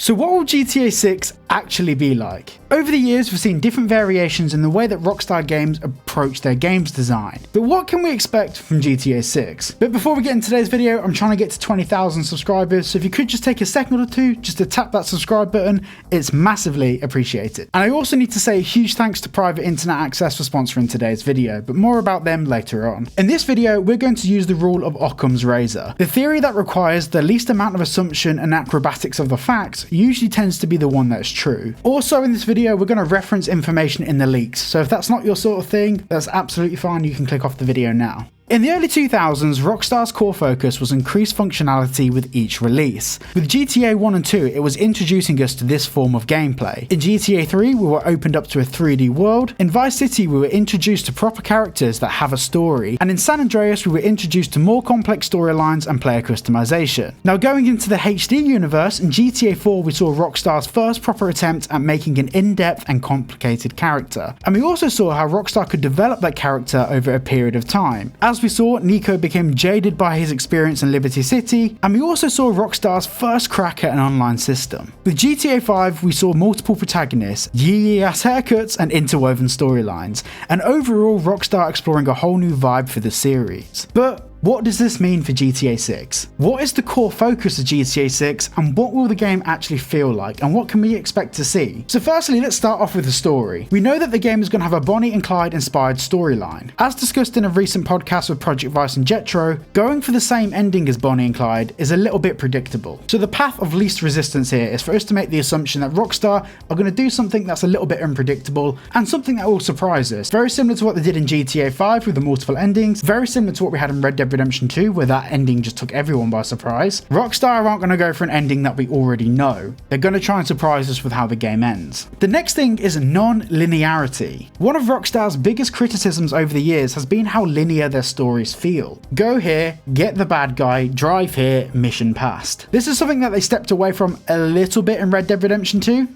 So what will GTA 6 actually be like? Over the years, we've seen different variations in the way that Rockstar Games approach their games design. But what can we expect from GTA 6? But before we get into today's video, I'm trying to get to 20,000 subscribers, so if you could just take a second or two just to tap that subscribe button, it's massively appreciated. And I also need to say a huge thanks to Private Internet Access for sponsoring today's video, but more about them later on. In this video, we're going to use the rule of Occam's razor. The theory that requires the least amount of assumption and acrobatics of the facts usually tends to be the one that's true. Also in this video, we're going to reference information in the leaks, so if that's not your sort of thing, that's absolutely fine, you can click off the video now. In the early 2000s, Rockstar's core focus was increased functionality with each release. With GTA 1 and 2, it was introducing us to this form of gameplay. In GTA 3, we were opened up to a 3D world. In Vice City, we were introduced to proper characters that have a story. And in San Andreas, we were introduced to more complex storylines and player customization. Now going into the HD universe, in GTA 4, we saw Rockstar's first proper attempt at making an in-depth and complicated character. And we also saw how Rockstar could develop that character over a period of time. As we saw, Nico became jaded by his experience in Liberty City, and we also saw Rockstar's first crack at an online system. With GTA 5, we saw multiple protagonists, yee-ass haircuts, and interwoven storylines, and overall Rockstar exploring a whole new vibe for the series. But what does this mean for GTA 6? What is the core focus of GTA 6, and what will the game actually feel like, and what can we expect to see? So firstly, let's start off with the story. We know that the game is going to have a Bonnie and Clyde inspired storyline. As discussed in a recent podcast with Project Vice and Jetro, going for the same ending as Bonnie and Clyde is a little bit predictable. So the path of least resistance here is for us to make the assumption that Rockstar are going to do something that's a little bit unpredictable, and something that will surprise us. Very similar to what they did in GTA 5 with the multiple endings, very similar to what we had in Red Dead Redemption 2, where that ending just took everyone by surprise. Rockstar aren't going to go for an ending that we already know. They're going to try and surprise us with how the game ends. The next thing is non-linearity. One of Rockstar's biggest criticisms over the years has been how linear their stories feel. Go here, get the bad guy, drive here, mission passed. This is something that they stepped away from a little bit in Red Dead Redemption 2.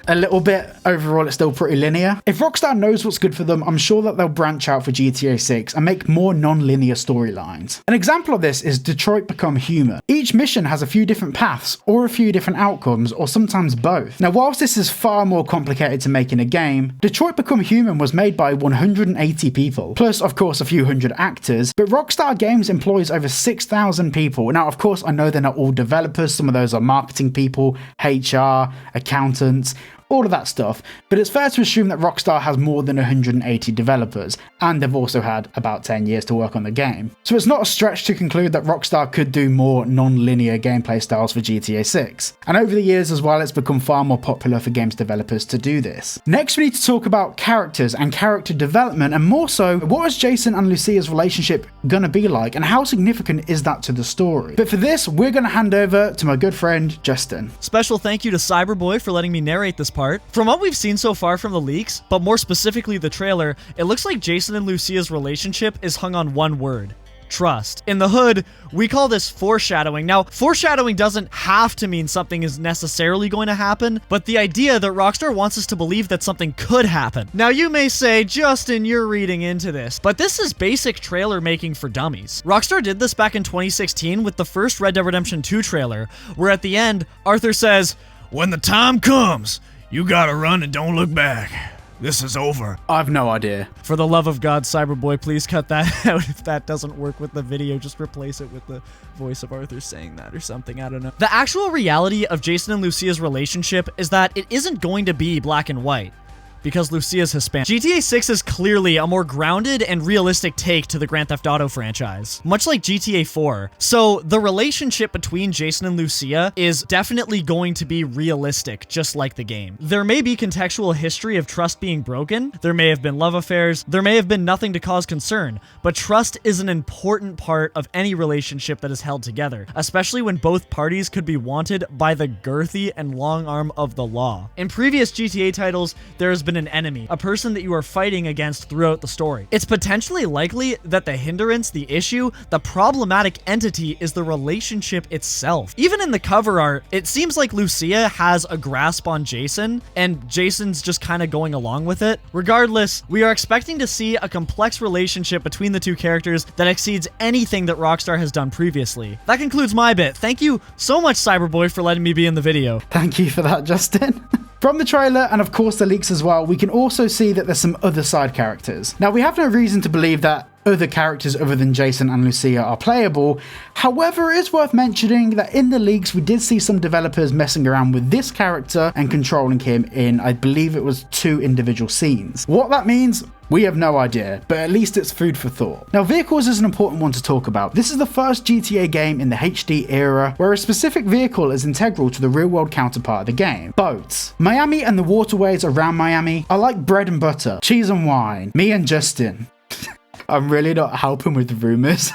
A little bit. Overall, it's still pretty linear. If Rockstar knows what's good for them, I'm sure that they'll branch out for GTA 6 and make more non-linear storylines. An example of this is Detroit Become Human. Each mission has a few different paths, or a few different outcomes, or sometimes both. Now, whilst this is far more complicated to make in a game, Detroit Become Human was made by 180 people, plus of course a few hundred actors, but Rockstar Games employs over 6,000 people. Now, of course, I know they're not all developers, some of those are marketing people, HR, accountants, all of that stuff, but it's fair to assume that Rockstar has more than 180 developers, and they've also had about 10 years to work on the game. So it's not a stretch to conclude that Rockstar could do more non-linear gameplay styles for GTA 6. And over the years as well, it's become far more popular for games developers to do this. Next, we need to talk about characters and character development, and more so, what is Jason and Lucia's relationship gonna be like, and how significant is that to the story? But for this, we're gonna hand over to my good friend, Just1n. Special thank you to Cyberboy for letting me narrate this part. From what we've seen so far from the leaks, but more specifically the trailer, it looks like Jason and Lucia's relationship is hung on one word: trust. In the hood, we call this foreshadowing. Now, foreshadowing doesn't have to mean something is necessarily going to happen, but the idea that Rockstar wants us to believe that something could happen. Now, you may say, Justin, you're reading into this, but this is basic trailer making for dummies. Rockstar did this back in 2016 with the first Red Dead Redemption 2 trailer, where at the end, Arthur says, "When the time comes, you gotta run and don't look back. This is over." I've no idea. For the love of God, Cyberboy, please cut that out. If that doesn't work with the video, just replace it with the voice of Arthur saying that or something. I don't know. The actual reality of Jason and Lucia's relationship is that it isn't going to be black and white, because Lucia's Hispanic. GTA 6 is clearly a more grounded and realistic take to the Grand Theft Auto franchise, much like GTA 4. So the relationship between Jason and Lucia is definitely going to be realistic, just like the game. There may be contextual history of trust being broken, there may have been love affairs, there may have been nothing to cause concern, but trust is an important part of any relationship that is held together, especially when both parties could be wanted by the girthy and long arm of the law. In previous GTA titles, there has been an enemy, a person that you are fighting against throughout the story. It's potentially likely that the hindrance, the issue, the problematic entity is the relationship itself. Even in the cover art, it seems like Lucia has a grasp on Jason, and Jason's just kind of going along with it. Regardless, we are expecting to see a complex relationship between the two characters that exceeds anything that Rockstar has done previously. That concludes my bit. Thank you so much, Cyberboy, for letting me be in the video. Thank you for that, Justin. From the trailer, and of course the leaks as well, we can also see that there's some other side characters. Now, we have no reason to believe that other characters other than Jason and Lucia are playable. However, it is worth mentioning that in the leaks we did see some developers messing around with this character and controlling him in, I believe it was 2 individual scenes. What that means, we have no idea, but at least it's food for thought. Now, vehicles is an important one to talk about. This is the first GTA game in the HD era where a specific vehicle is integral to the real-world counterpart of the game: boats. Miami and the waterways around Miami are like bread and butter, cheese and wine. Me and Justin. I'm really not helping with the rumors.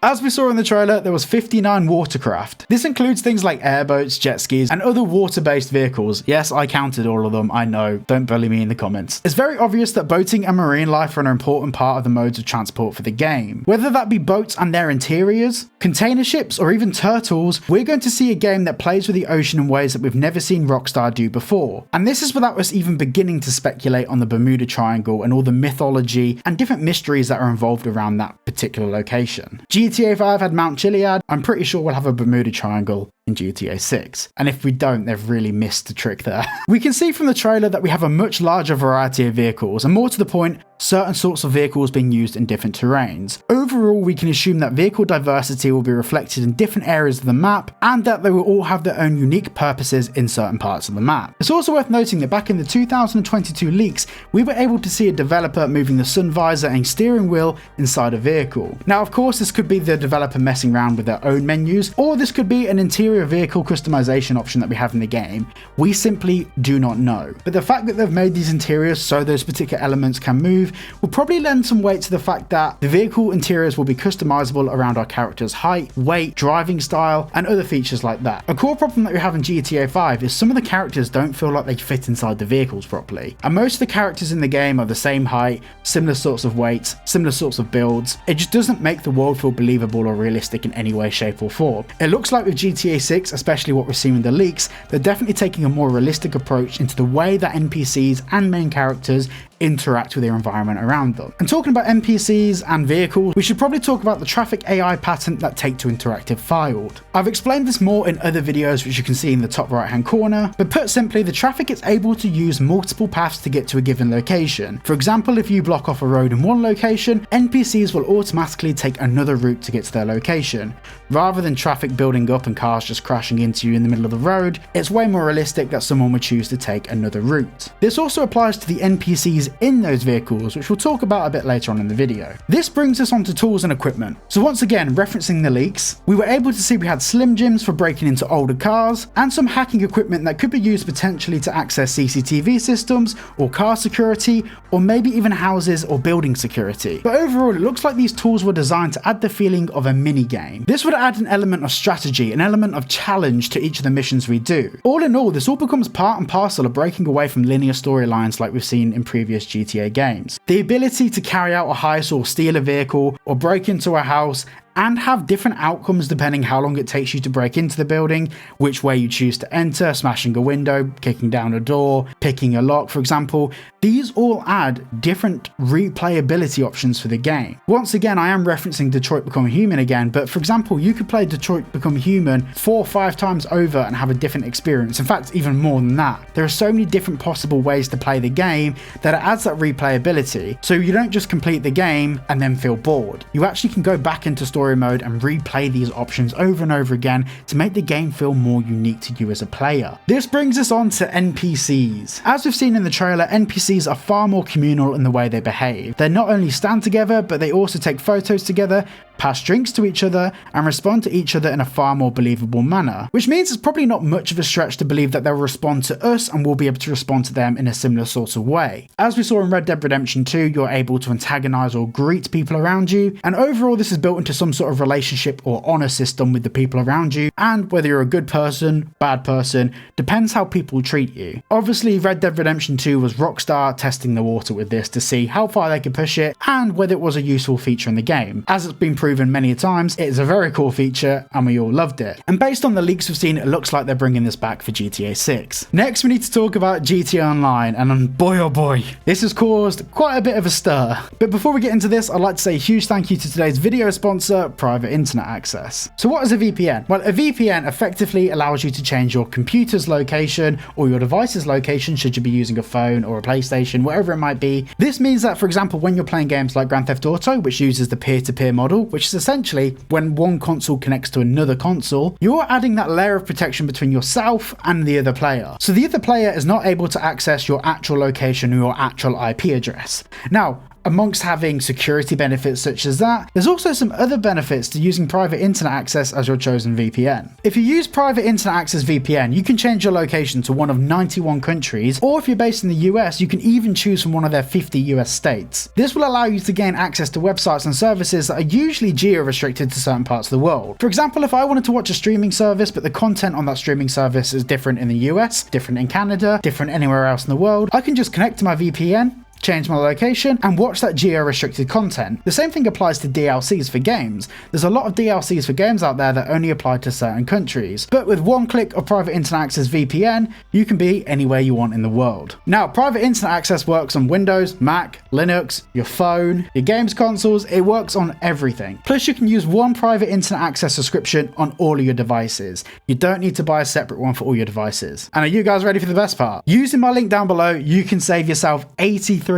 As we saw in the trailer, there was 59 watercraft. This includes things like airboats, jet skis, and other water-based vehicles. Yes, I counted all of them, I know, don't bully me in the comments. It's very obvious that boating and marine life are an important part of the modes of transport for the game. Whether that be boats and their interiors, container ships, or even turtles, we're going to see a game that plays with the ocean in ways that we've never seen Rockstar do before. And this is without us even beginning to speculate on the Bermuda Triangle and all the mythology and different mysteries that are involved around that particular location. GTA 5 had Mount Chiliad. I'm pretty sure we'll have a Bermuda Triangle in GTA 6. And if we don't, they've really missed the trick there. We can see from the trailer that we have a much larger variety of vehicles, and more to the point, certain sorts of vehicles being used in different terrains. Overall, we can assume that vehicle diversity will be reflected in different areas of the map, and that they will all have their own unique purposes in certain parts of the map. It's also worth noting that back in the 2022 leaks, we were able to see a developer moving the sun visor and steering wheel inside a vehicle. Now, of course, this could be the developer messing around with their own menus, or this could be an interior vehicle customization option that we have in the game. We simply do not know. But the fact that they've made these interiors so those particular elements can move will probably lend some weight to the fact that the vehicle interiors will be customizable around our character's height, weight, driving style, and other features like that. A core problem that we have in GTA 5 is some of the characters don't feel like they fit inside the vehicles properly. And most of the characters in the game are the same height, similar sorts of weights, similar sorts of builds. It just doesn't make the world feel believable or realistic in any way, shape, or form. It looks like with GTA 6, especially what we're seeing in the leaks, they're definitely taking a more realistic approach into the way that NPCs and main characters interact with their environment around them. And talking about NPCs and vehicles, we should probably talk about the traffic AI patent that Take-Two Interactive filed. I've explained this more in other videos, which you can see in the top right hand corner, but put simply, the traffic is able to use multiple paths to get to a given location. For example, if you block off a road in one location, NPCs will automatically take another route to get to their location. Rather than traffic building up and cars just crashing into you in the middle of the road, it's way more realistic that someone would choose to take another route. This also applies to the NPCs in those vehicles, which we'll talk about a bit later on in the video. This brings us on to tools and equipment. So once again, referencing the leaks, we were able to see we had Slim Jims for breaking into older cars, and some hacking equipment that could be used potentially to access CCTV systems, or car security, or maybe even houses or building security. But overall, it looks like these tools were designed to add the feeling of a mini game. This would add an element of strategy, an element of challenge to each of the missions we do. All in all, this all becomes part and parcel of breaking away from linear storylines like we've seen in previous GTA games. The ability to carry out a heist or steal a vehicle or break into a house and have different outcomes depending how long it takes you to break into the building, which way you choose to enter, smashing a window, kicking down a door, picking a lock, for example. These all add different replayability options for the game. Once again, I am referencing Detroit Become Human again, but for example, you could play Detroit Become Human 4 or 5 times over and have a different experience. In fact, even more than that. There are so many different possible ways to play the game that it adds that replayability. So you don't just complete the game and then feel bored. You actually can go back into story mode and replay these options over and over again to make the game feel more unique to you as a player. This brings us on to NPCs. As we've seen in the trailer, NPCs are far more communal in the way they behave. They not only stand together, but they also take photos together, pass drinks to each other, and respond to each other in a far more believable manner. Which means it's probably not much of a stretch to believe that they'll respond to us and we'll be able to respond to them in a similar sort of way. As we saw in Red Dead Redemption 2, you're able to antagonize or greet people around you, and overall this is built into some sort of relationship or honor system with the people around you, and whether you're a good person, bad person, depends how people treat you. Obviously, Red Dead Redemption 2 was Rockstar testing the water with this to see how far they could push it and whether it was a useful feature in the game. As it's been proven many times, it is a very cool feature and we all loved it. And based on the leaks we've seen, it looks like they're bringing this back for GTA 6. Next, we need to talk about GTA Online, and boy oh boy, this has caused quite a bit of a stir. But before we get into this, I'd like to say a huge thank you to today's video sponsor, Private Internet Access. So what is a VPN? Well, a VPN effectively allows you to change your computer's location or your device's location should you be using a phone or a PlayStation, whatever it might be. This means that, for example, when you're playing games like Grand Theft Auto, which uses the peer-to-peer model, which is essentially when one console connects to another console, you're adding that layer of protection between yourself and the other player. So the other player is not able to access your actual location or your actual IP address. Now, amongst having security benefits such as that, there's also some other benefits to using private internet access as your chosen VPN. If you use private internet access VPN, you can change your location to one of 91 countries, or if you're based in the US, you can even choose from one of their 50 US states. This will allow you to gain access to websites and services that are usually geo-restricted to certain parts of the world. For example, if I wanted to watch a streaming service, but the content on that streaming service is different in the US, different in Canada, different anywhere else in the world, I can just connect to my VPN, change my location, and watch that geo-restricted content. The same thing applies to DLCs for games. There's a lot of DLCs for games out there that only apply to certain countries, but with one click of Private Internet Access VPN, you can be anywhere you want in the world. Now, Private Internet Access works on Windows, Mac, Linux, your phone, your games consoles, it works on everything. Plus, you can use one Private Internet Access subscription on all of your devices. You don't need to buy a separate one for all your devices. And are you guys ready for the best part? Using my link down below, you can save yourself 83%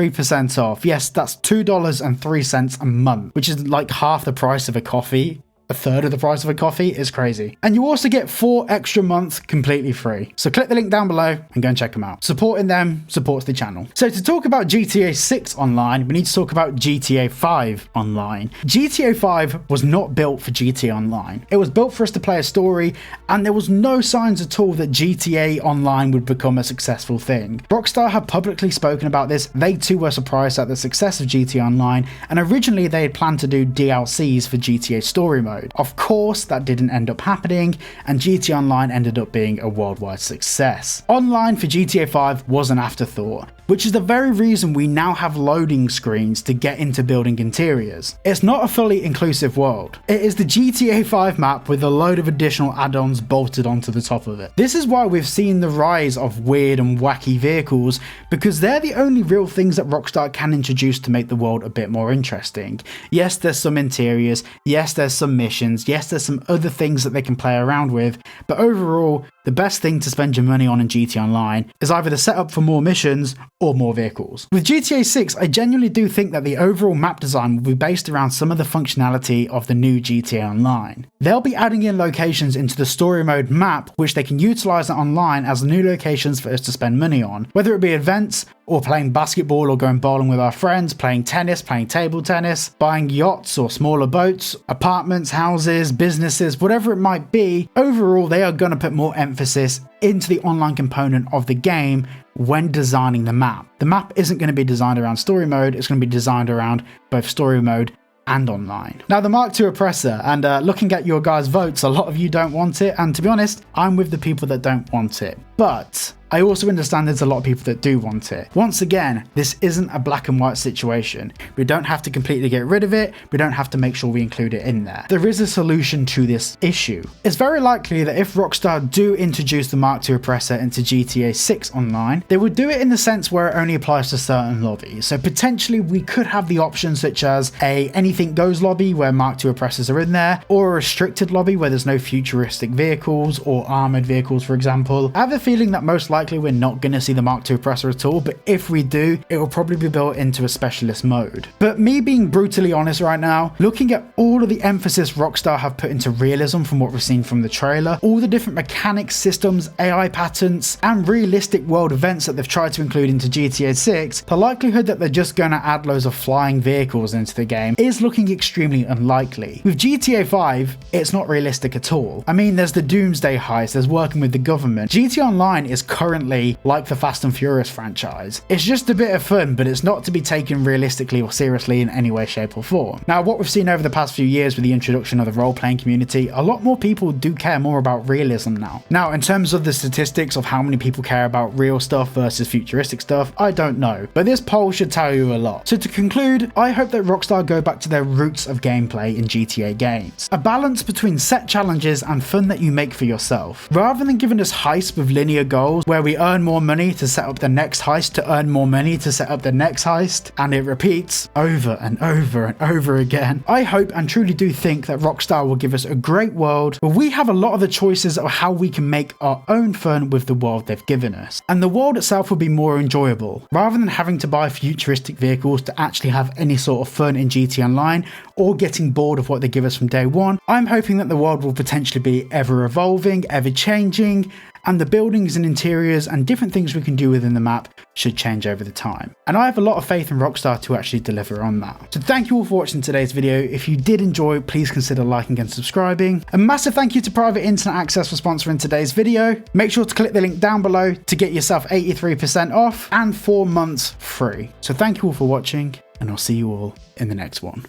off. Yes, that's $2.03 a month, which is like half the price of a coffee. A third of the price of a coffee is crazy. And you also get 4 extra months completely free. So click the link down below and go and check them out. Supporting them supports the channel. So to talk about GTA 6 online, we need to talk about GTA 5 online. GTA 5 was not built for GTA Online. It was built for us to play a story, and there was no signs at all that GTA Online would become a successful thing. Rockstar have publicly spoken about this. They too were surprised at the success of GTA Online, and originally they had planned to do DLCs for GTA Story Mode. Of course, that didn't end up happening, and GTA Online ended up being a worldwide success. Online for GTA 5 was an afterthought, which is the very reason we now have loading screens to get into building interiors. It's not a fully inclusive world. It is the GTA 5 map with a load of additional add-ons bolted onto the top of it. This is why we've seen the rise of weird and wacky vehicles, because they're the only real things that Rockstar can introduce to make the world a bit more interesting. Yes, there's some interiors, yes, there's some missions, yes, there's some other things that they can play around with, but overall, the best thing to spend your money on in GTA Online is either the setup for more missions or more vehicles. With GTA 6, I genuinely do think that the overall map design will be based around some of the functionality of the new GTA Online. They'll be adding in locations into the story mode map, which they can utilize online as new locations for us to spend money on, whether it be events, or playing basketball or going bowling with our friends, playing tennis, playing table tennis, buying yachts or smaller boats, apartments, houses, businesses, whatever it might be. Overall, they are going to put more emphasis into the online component of the game when designing the map. The map isn't going to be designed around story mode, it's going to be designed around both story mode and online. Now, the Mark II oppressor, and looking at your guys' votes, a lot of you don't want it, and to be honest, I'm with the people that don't want it. But I also understand there's a lot of people that do want it. Once again, this isn't a black and white situation. We don't have to completely get rid of it. We don't have to make sure we include it in there. There is a solution to this issue. It's very likely that if Rockstar do introduce the Mark II oppressor into GTA 6 online, they would do it in the sense where it only applies to certain lobbies. So potentially we could have the option such as a anything goes lobby where Mark II oppressors are in there, or a restricted lobby where there's no futuristic vehicles or armored vehicles, for example. I have a feeling that most likely we're not going to see the Mark II oppressor at all, but if we do, it will probably be built into a specialist mode. But me being brutally honest right now, looking at all of the emphasis Rockstar have put into realism from what we've seen from the trailer, all the different mechanics, systems, AI patterns, and realistic world events that they've tried to include into GTA 6, the likelihood that they're just going to add loads of flying vehicles into the game is looking extremely unlikely. With GTA 5, it's not realistic at all. I mean, there's the Doomsday heist, there's working with the government. GTA Online is currently like the Fast and Furious franchise. It's just a bit of fun, but it's not to be taken realistically or seriously in any way, shape or form. Now, what we've seen over the past few years with the introduction of the role-playing community, a lot more people do care more about realism now. Now, in terms of the statistics of how many people care about real stuff versus futuristic stuff, I don't know, but this poll should tell you a lot. So to conclude, I hope that Rockstar go back to their roots of gameplay in GTA games. A balance between set challenges and fun that you make for yourself. Rather than giving us heists with linear goals where we earn more money to set up the next heist to earn more money to set up the next heist, and it repeats over and over and over again. I hope and truly do think that Rockstar will give us a great world where we have a lot of the choices of how we can make our own fun with the world they've given us. And the world itself will be more enjoyable, rather than having to buy futuristic vehicles to actually have any sort of fun in GTA Online or getting bored of what they give us from day one. I'm hoping that the world will potentially be ever evolving, ever changing, and the buildings and interiors and different things we can do within the map should change over the time. And I have a lot of faith in Rockstar to actually deliver on that. So thank you all for watching today's video. If you did enjoy, please consider liking and subscribing. A massive thank you to Private Internet Access for sponsoring today's video. Make sure to click the link down below to get yourself 83% off and 4 months free. So thank you all for watching, and I'll see you all in the next one.